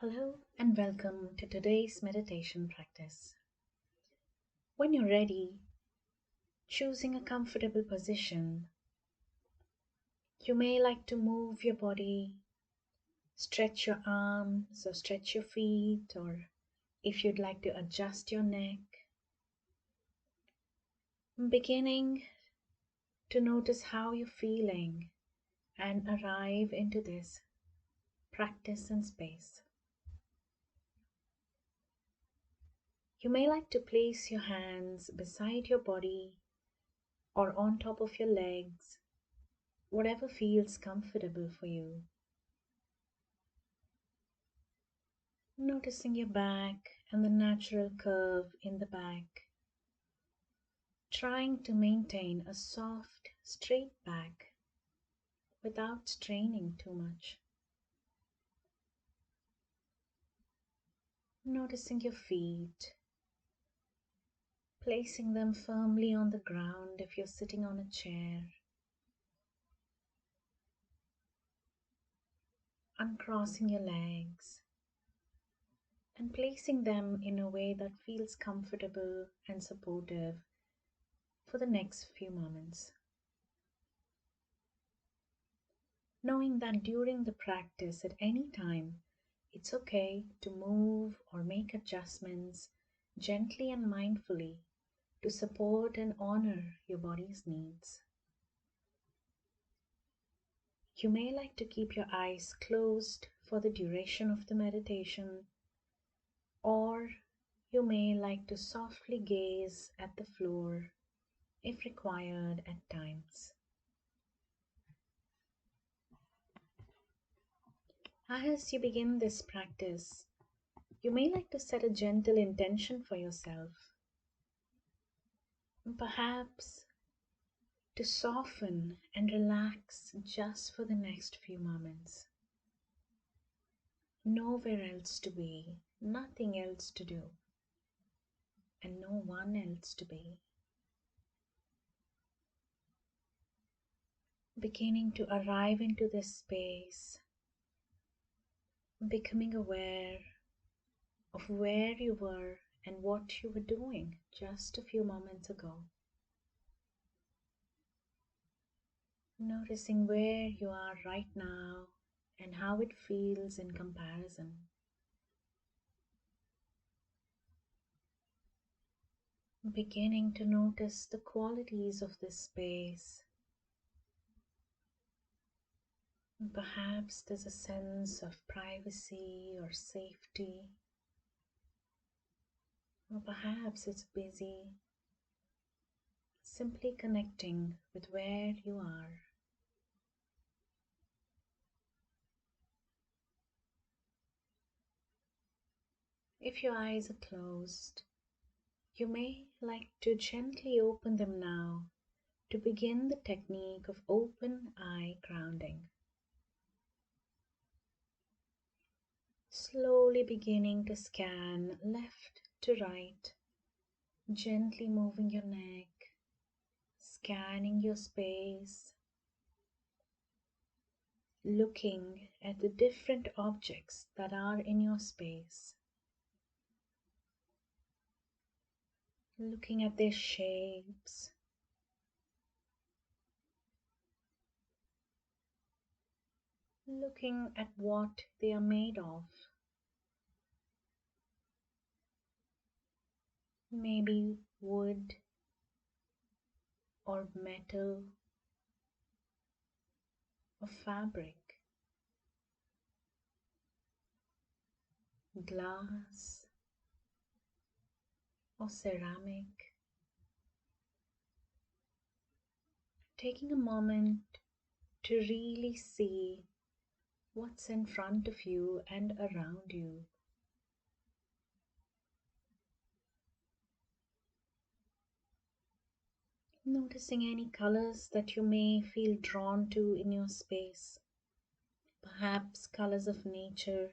Hello and welcome to today's meditation practice. When you're ready, choosing a comfortable position, you may like to move your body, stretch your arms or stretch your feet, or if you'd like to adjust your neck, beginning to notice how you're feeling and arrive into this practice and space. You may like to place your hands beside your body or on top of your legs, whatever feels comfortable for you. Noticing your back and the natural curve in the back. Trying to maintain a soft, straight back without straining too much. Noticing your feet, placing them firmly on the ground if you're sitting on a chair. Uncrossing your legs and placing them in a way that feels comfortable and supportive for the next few moments. Knowing that during the practice at any time, it's okay to move or make adjustments gently and mindfully to support and honor your body's needs. You may like to keep your eyes closed for the duration of the meditation, or you may like to softly gaze at the floor if required at times. As you begin this practice, you may like to set a gentle intention for yourself. Perhaps to soften and relax just for the next few moments. Nowhere else to be, nothing else to do, and no one else to be. Beginning to arrive into this space, becoming aware of where you were and what you were doing just a few moments ago. Noticing where you are right now and how it feels in comparison. Beginning to notice the qualities of this space. Perhaps there's a sense of privacy or safety, or perhaps it's busy, simply connecting with where you are. If your eyes are closed, you may like to gently open them now to begin the technique of open eye grounding. Slowly beginning to scan left to right, gently moving your neck, scanning your space, looking at the different objects that are in your space, looking at their shapes, looking at what they are made of. Maybe wood or metal or fabric, glass or ceramic. Taking a moment to really see what's in front of you and around you. Noticing any colors that you may feel drawn to in your space. Perhaps colors of nature.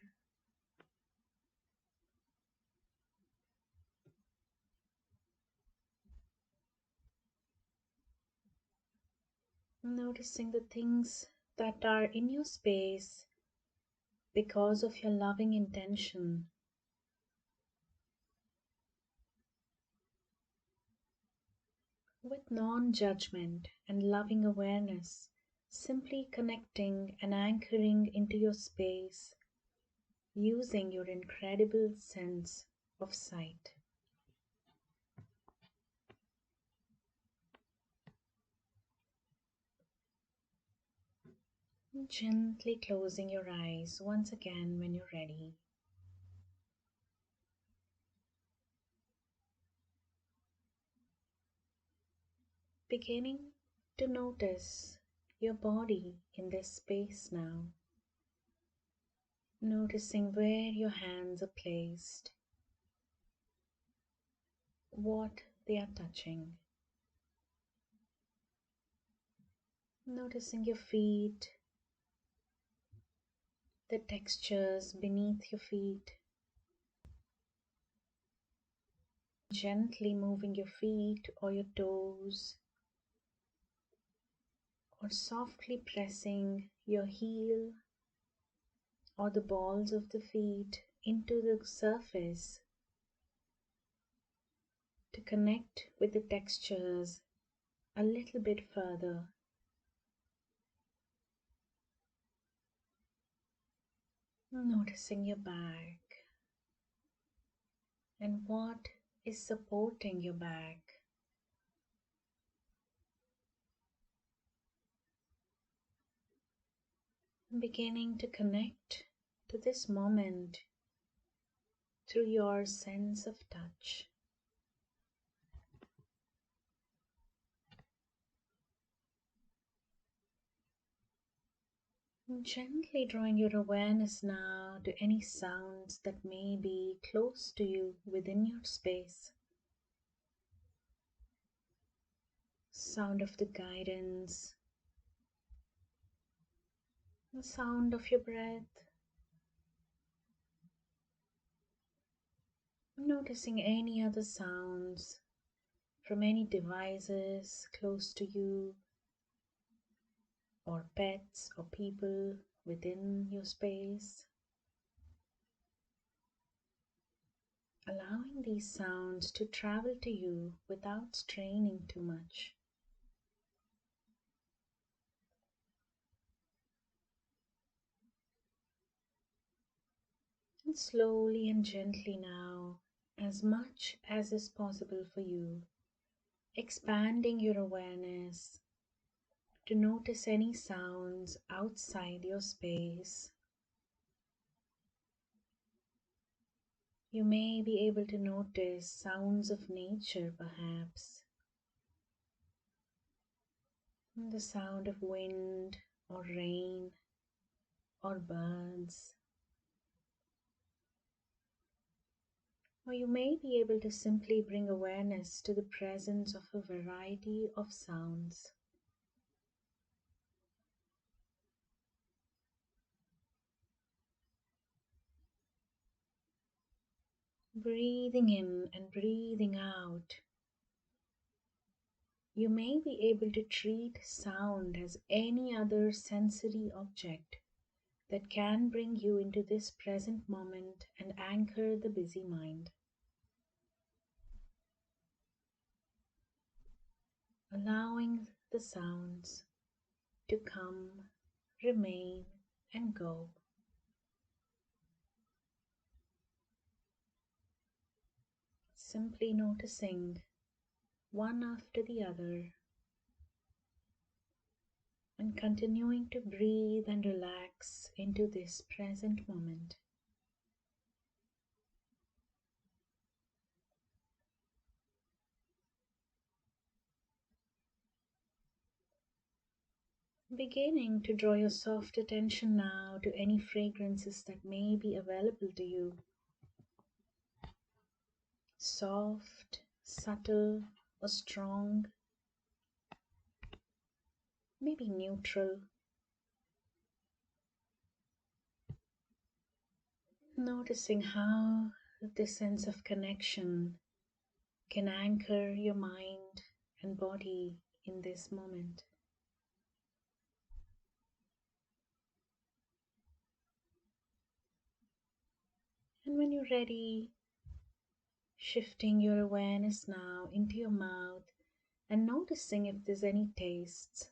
Noticing the things that are in your space because of your loving intention. With non judgment and loving awareness, simply connecting and anchoring into your space using your incredible sense of sight. Gently closing your eyes once again when you're ready. Beginning to notice your body in this space now. Noticing where your hands are placed, what they are touching. Noticing your feet, the textures beneath your feet. Gently moving your feet or your toes, or softly pressing your heel or the balls of the feet into the surface to connect with the textures a little bit further. Noticing your back and what is supporting your back. Beginning to connect to this moment through your sense of touch. Gently drawing your awareness now to any sounds that may be close to you within your space. Sound of the guidance, the sound of your breath. Noticing any other sounds from any devices close to you, or pets or people within your space. Allowing these sounds to travel to you without straining too much. And slowly and gently now, as much as is possible for you, expanding your awareness to notice any sounds outside your space. You may be able to notice sounds of nature, perhaps. The sound of wind or rain or birds. Or you may be able to simply bring awareness to the presence of a variety of sounds. Breathing in and breathing out. You may be able to treat sound as any other sensory object that can bring you into this present moment and anchor the busy mind. Allowing the sounds to come, remain, and go. Simply noticing one after the other and continuing to breathe and relax into this present moment. Beginning to draw your soft attention now to any fragrances that may be available to you. Soft, subtle, or strong, maybe neutral. Noticing how this sense of connection can anchor your mind and body in this moment. And when you're ready, shifting your awareness now into your mouth and noticing if there's any tastes.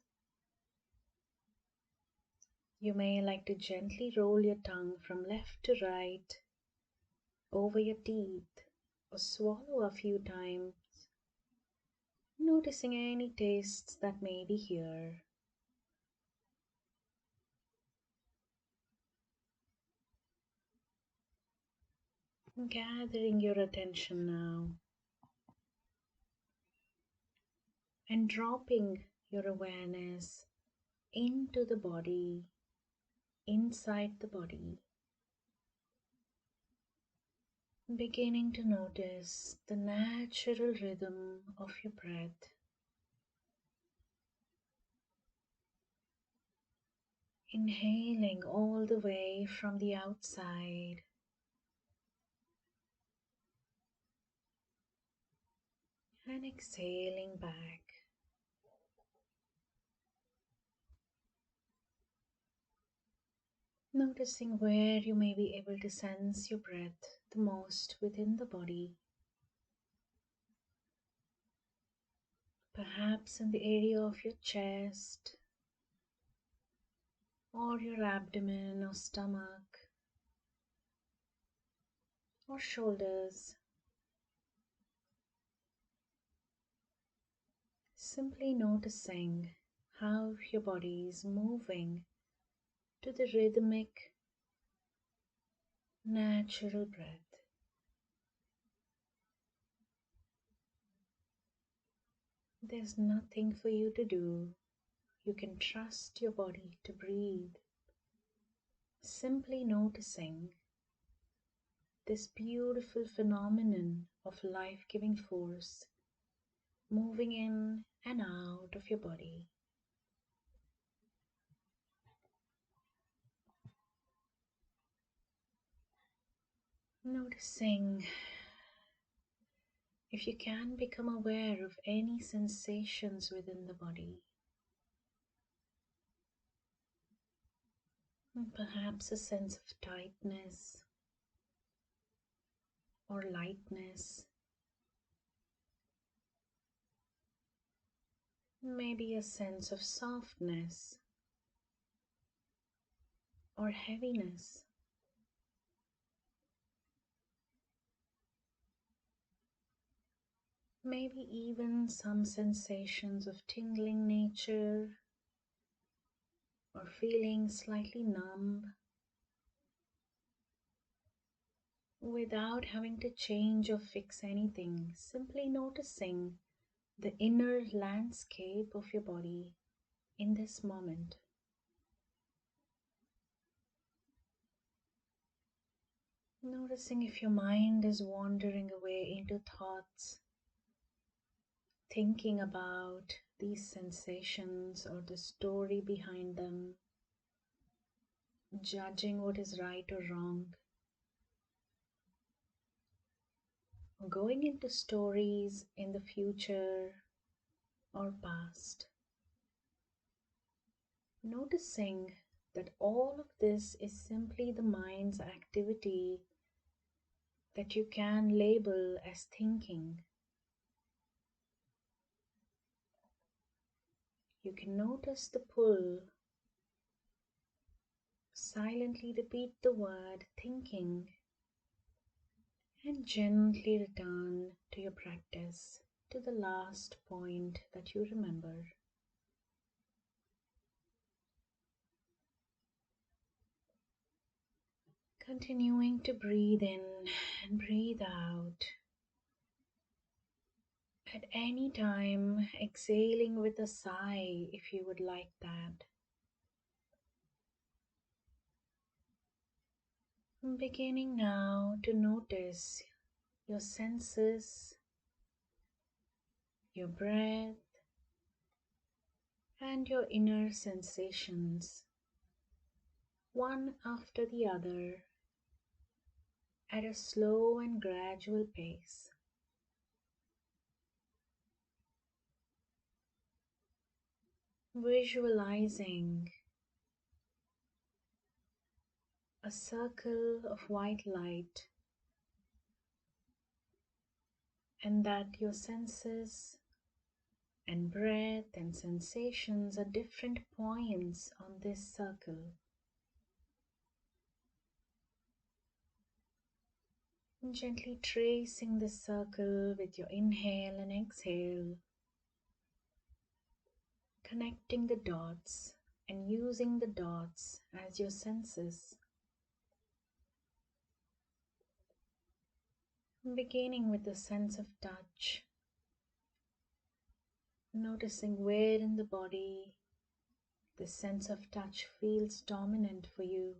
You may like to gently roll your tongue from left to right over your teeth or swallow a few times, noticing any tastes that may be here. Gathering your attention now and dropping your awareness into the body, inside the body, beginning to notice the natural rhythm of your breath. Inhaling all the way from the outside and exhaling back. Noticing where you may be able to sense your breath the most within the body. Perhaps in the area of your chest or your abdomen or stomach or shoulders. Simply noticing how your body is moving to the rhythmic, natural breath. There's nothing for you to do. You can trust your body to breathe. Simply noticing this beautiful phenomenon of life-giving force moving in and out of your body. Noticing if you can become aware of any sensations within the body. Perhaps a sense of tightness or lightness. Maybe a sense of softness or heaviness. Maybe even some sensations of tingling nature or feeling slightly numb without having to change or fix anything, simply noticing the inner landscape of your body in this moment. Noticing if your mind is wandering away into thoughts, thinking about these sensations or the story behind them, judging what is right or wrong, going into stories in the future or past. Noticing that all of this is simply the mind's activity that you can label as thinking. You can notice the pull, silently repeat the word thinking, and gently return to your practice, to the last point that you remember. Continuing to breathe in and breathe out. At any time, exhaling with a sigh if you would like that. Beginning now to notice your senses, your breath, and your inner sensations, one after the other, at a slow and gradual pace. Visualizing a circle of white light and that your senses and breath and sensations are different points on this circle. And gently tracing the circle with your inhale and exhale, connecting the dots and using the dots as your senses. Beginning with the sense of touch, noticing where in the body the sense of touch feels dominant for you.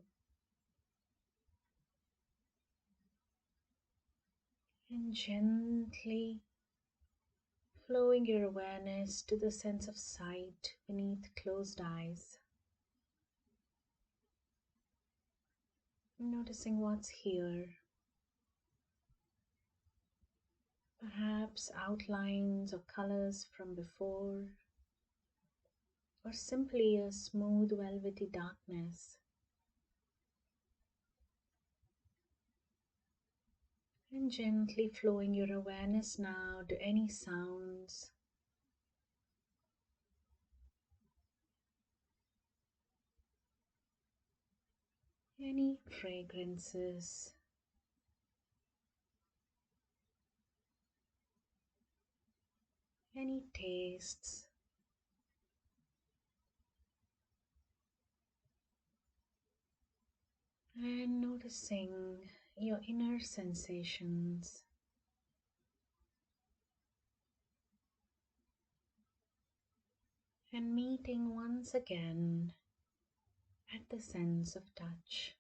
And gently flowing your awareness to the sense of sight beneath closed eyes. Noticing what's here. Perhaps outlines or colors from before, or simply a smooth velvety darkness. And gently flowing your awareness now to any sounds, any fragrances, any tastes, and noticing your inner sensations. And meeting once again at the sense of touch.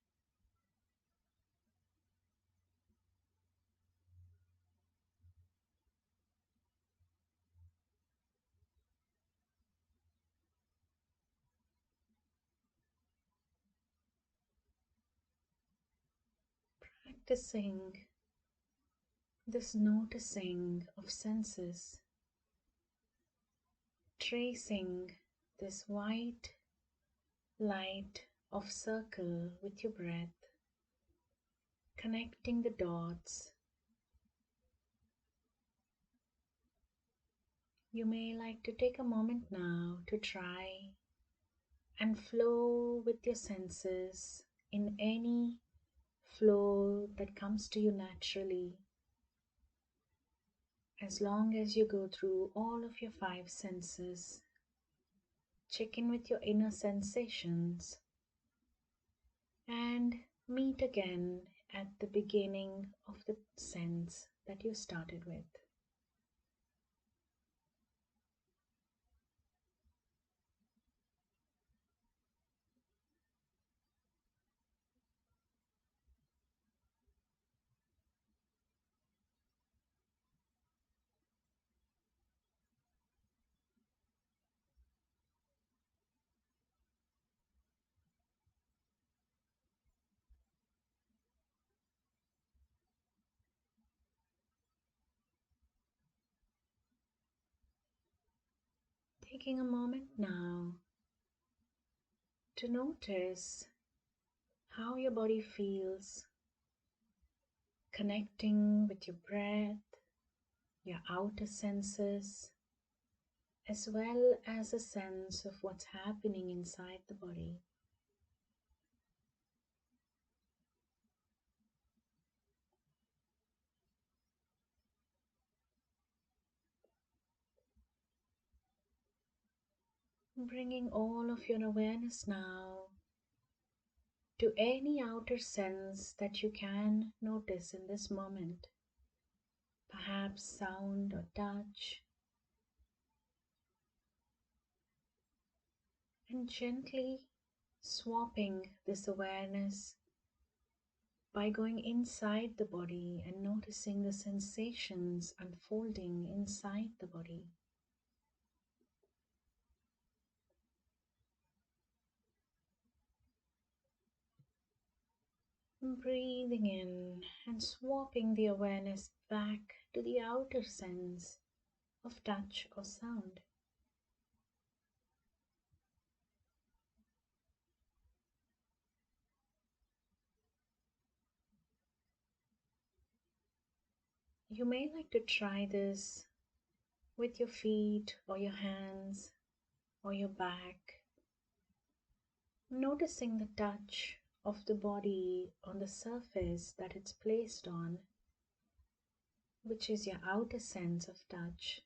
Practicing this noticing of senses, tracing this white light of circle with your breath, connecting the dots. You may like to take a moment now to try and flow with your senses in any flow that comes to you naturally. As long as you go through all of your 5 senses, check in with your inner sensations and meet again at the beginning of the sense that you started with. Taking a moment now to notice how your body feels, connecting with your breath, your outer senses, as well as a sense of what's happening inside the body. Bringing all of your awareness now to any outer sense that you can notice in this moment, perhaps sound or touch, and gently swapping this awareness by going inside the body and noticing the sensations unfolding inside the body. Breathing in and swapping the awareness back to the outer sense of touch or sound. You may like to try this with your feet or your hands or your back, noticing the touch of the body on the surface that it's placed on, which is your outer sense of touch.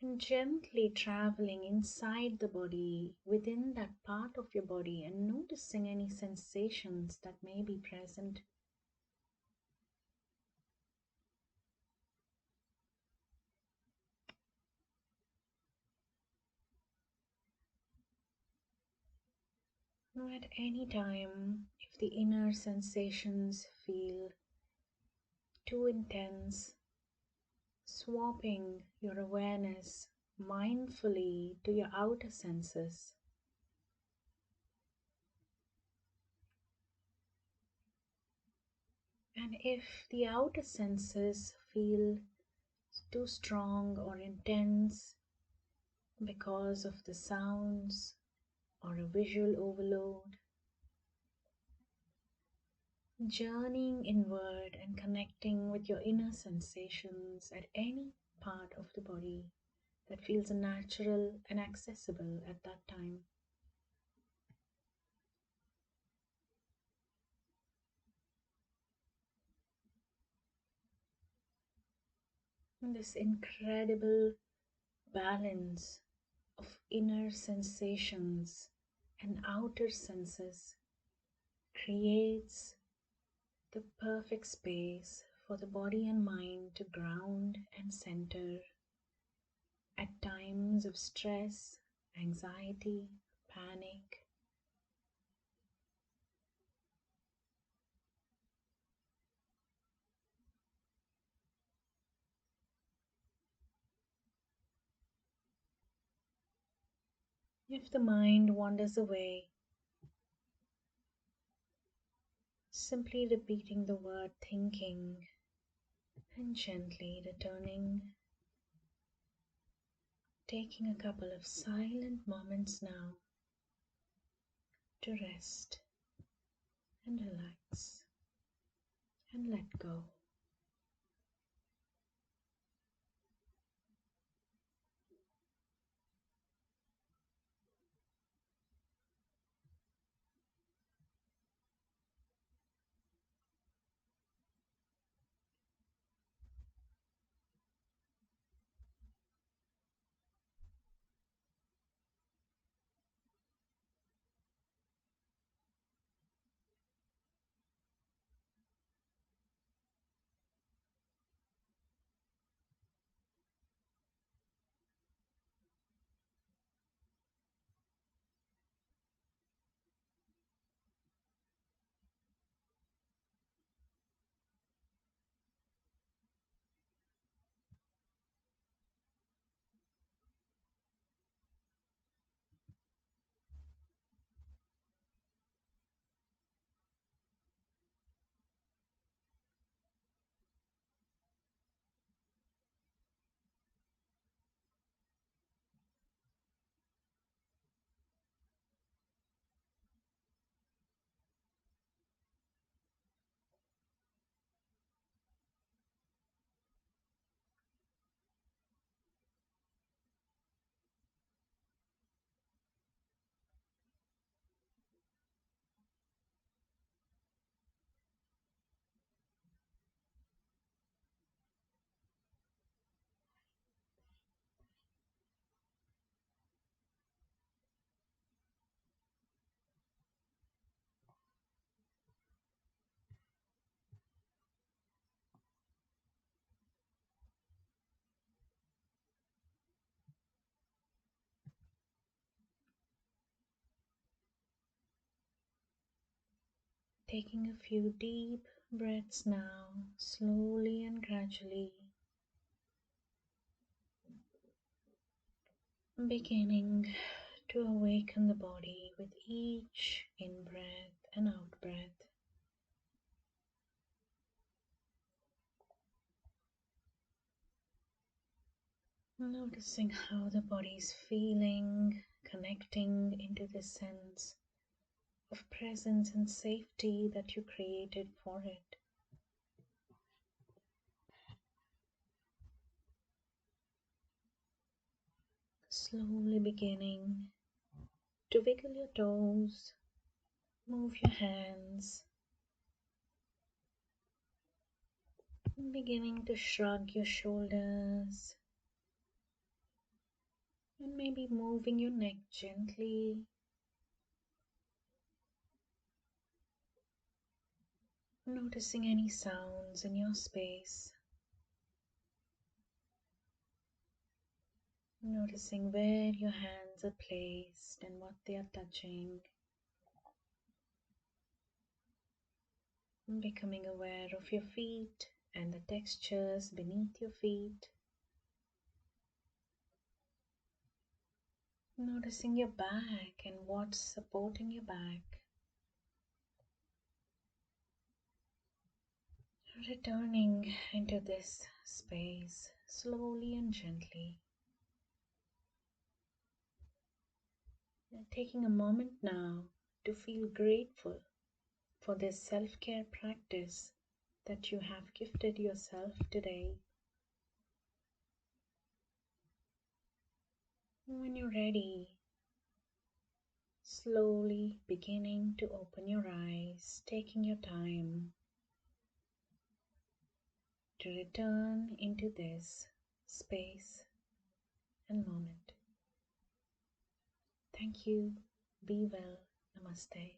And gently traveling inside the body, within that part of your body, and noticing any sensations that may be present. Now, at any time, if the inner sensations feel too intense, swapping your awareness mindfully to your outer senses. And if the outer senses feel too strong or intense because of the sounds or a visual overload, journeying inward and connecting with your inner sensations at any part of the body that feels natural and accessible at that time. And this incredible balance of inner sensations and outer senses creates the perfect space for the body and mind to ground and center at times of stress, anxiety, panic. If the mind wanders away, simply repeating the word thinking and gently returning, taking a couple of silent moments now to rest and relax and let go. Taking a few deep breaths now, slowly and gradually, beginning to awaken the body with each in breath and out breath. Noticing how the body is feeling, connecting into the sense of presence and safety that you created for it. Slowly beginning to wiggle your toes, move your hands, beginning to shrug your shoulders, and maybe moving your neck gently. Noticing any sounds in your space. Noticing where your hands are placed and what they are touching. Becoming aware of your feet and the textures beneath your feet. Noticing your back and what's supporting your back. Returning into this space slowly and gently. Taking a moment now to feel grateful for this self-care practice that you have gifted yourself today. When you're ready, slowly beginning to open your eyes, taking your time to return into this space and moment. Thank you. Be well. Namaste.